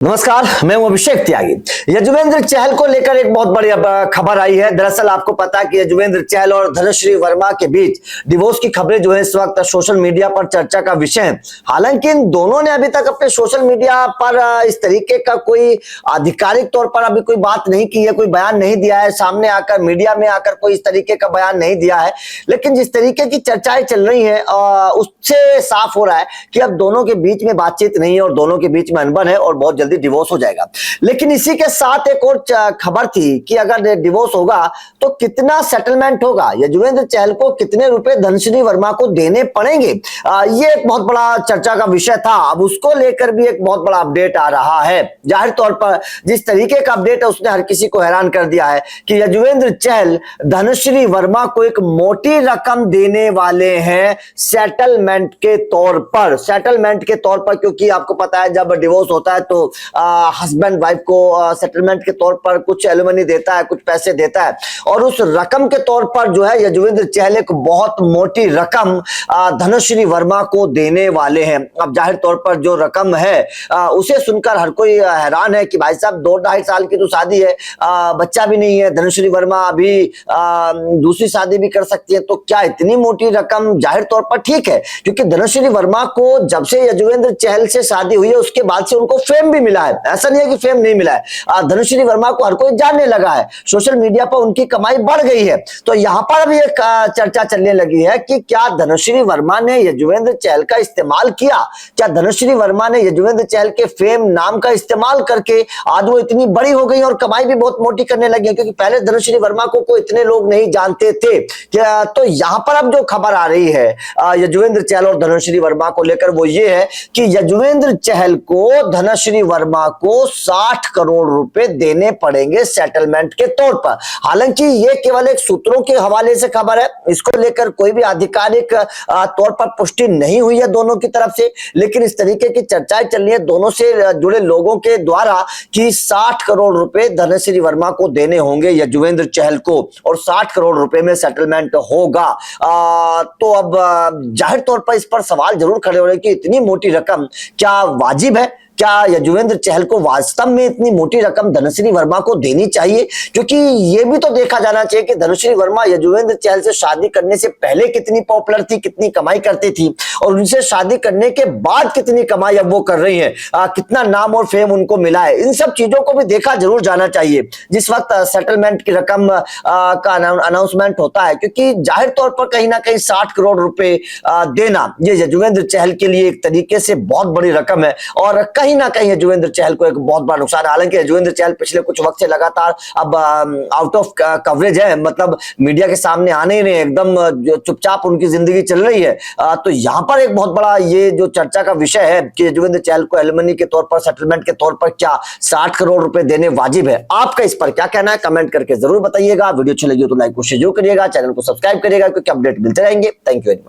नमस्कार, मैं हूं अभिषेक त्यागी। यजुवेंद्र चहल को लेकर एक बहुत बड़ी खबर आई है। दरअसल आपको पता है कि यजुवेंद्र चहल और धनश्री वर्मा के बीच डिवोर्स की खबरें जो है इस वक्त सोशल मीडिया पर चर्चा का विषय है। हालांकि इन दोनों ने अभी तक अपने सोशल मीडिया पर इस तरीके का कोई आधिकारिक तौर पर अभी कोई बात नहीं की है, कोई बयान नहीं दिया है, सामने आकर मीडिया में आकर कोई इस तरीके का बयान नहीं दिया है। लेकिन जिस तरीके की चर्चाएं चल रही है उससे साफ हो रहा है कि अब दोनों के बीच में बातचीत नहीं है और दोनों के बीच में अनबन है और बहुत जल्दी डिवोर्स हो जाएगा। लेकिन इसी के साथ एक और खबर थी कि अगर डिवोर्स होगा तो कितना सेटलमेंट होगा, यजुवेंद्र चहल को कितने रुपए धनश्री वर्मा को देने पड़ेंगे, ये एक बहुत बड़ा चर्चा का विषय था। अब उसको लेकर भी एक बहुत बड़ा अपडेट आ रहा है। जाहिर तौर पर जिस तरीके का अपडेट है उसने हर किसी को हैरान कर दिया है कि यजुवेंद्र चहल धनश्री वर्मा को एक मोटी रकम देने वाले हैं सेटलमेंट के तौर पर। सेटलमेंट के तौर पर, क्योंकि आपको पता है जब डिवोर्स होता है तो हस्बैंड वाइफ को सेटलमेंट के तौर पर कुछ एलिमनी देता है, कुछ पैसे देता है और उस रकम के तौर पर जो है यजुवेंद्र चहल एक बहुत मोटी रकम धनश्री वर्मा को देने वाले हैं। अब जाहिर तौर पर जो रकम है उसे सुनकर हर कोई हैरान है कि भाई साहब 2-2.5 साल की तो शादी है, बच्चा भी नहीं है, धनश्री वर्मा अभी दूसरी शादी भी कर सकती है, तो क्या इतनी मोटी रकम? जाहिर तौर पर ठीक है, क्योंकि धनश्री वर्मा को जब से यजुवेंद्र चहल से शादी हुई है उसके बाद से उनको फेम भी मिला है। ऐसा नहीं है कि फेम नहीं मिला है। धनश्री वर्मा को हर कोई जानने लगा है, सोशल मीडिया पर उनकी कमाई बढ़ गई है। तो यहां पर अभी एक चर्चा चलने लगी है कि क्या धनश्री वर्मा ने यजुवेंद्र चहल का इस्तेमाल किया, क्या धनश्री वर्मा ने यजुवेंद्र चहल के फेम नाम का इस्तेमाल करके आज वो इतनी बड़ी हो गई और कमाई भी बहुत मोटी करने लगी है, क्योंकि पहले धनश्री वर्मा को इतने लोग नहीं जानते थे। तो यहां पर अब जो खबर आ रही है यजुवेंद्र चहल और धनश्री वर्मा को लेकर वो ये है कि यजुवेंद्र चहल को धनश्री वर्मा को 60 करोड़ रुपए देने पड़ेंगे सेटलमेंट के तौर पर। हालांकि ये केवल एक सूत्रों के हवाले से खबर है, इसको लेकर कोई भी आधिकारिक तौर पर पुष्टि नहीं हुई है दोनों की तरफ से, लेकिन इस तरीके की चर्चाएं चल रही है दोनों से जुड़े लोगों के द्वारा कि 60 करोड़ रुपए धनश्री वर्मा को देने होंगे यजुवेंद्र चहल को और 60 करोड़ रुपए में सेटलमेंट होगा। तो अब जाहिर तौर पर इस पर सवाल जरूर खड़े हो रहे हैं कि इतनी मोटी रकम क्या वाजिब है? क्या यजुवेंद्र चहल को वास्तव में इतनी मोटी रकम धनश्री वर्मा को देनी चाहिए? क्योंकि ये भी तो देखा जाना चाहिए कि धनश्री वर्मा यजुवेंद्र चहल से शादी करने से पहले कितनी पॉपुलर थी, कितनी कमाई करती थी और उनसे शादी करने के बाद कितनी कमाई अब वो कर रही है, कितना नाम और फेम उनको मिला है। इन सब चीजों को भी देखा जरूर जाना चाहिए जिस वक्त सेटलमेंट की रकम का अनाउंसमेंट होता है, क्योंकि जाहिर तौर पर कहीं ना कहीं 60 करोड़ रुपए देना ये यजुवेंद्र चहल के लिए एक तरीके से बहुत बड़ी रकम है और कहीं ना कहीं यजुवेंद्र चहल को एक बहुत बड़ा नुकसान है। हालांकि यजुवेंद्र चहल पिछले कुछ वक्त से लगातार अब आउट ऑफ कवरेज है, मतलब मीडिया के सामने आने ही नहीं, एकदम चुपचाप उनकी जिंदगी चल रही है। तो यहां पर एक बहुत बड़ा ये जो चर्चा का विषय है कि यजुवेंद्र चहल को एलिमनी के तौर पर, सेटलमेंट के तौर पर क्या 60 करोड़ रुपए देने वाजिब है? आपका इस पर क्या कहना है? कमेंट करके जरूर बताइएगा। वीडियो अच्छी लगी हो तो लाइक को शेयर करिएगा, चैनल को सब्सक्राइब करिएगा, क्योंकि अपडेट मिलते रहेंगे। Thank you very much.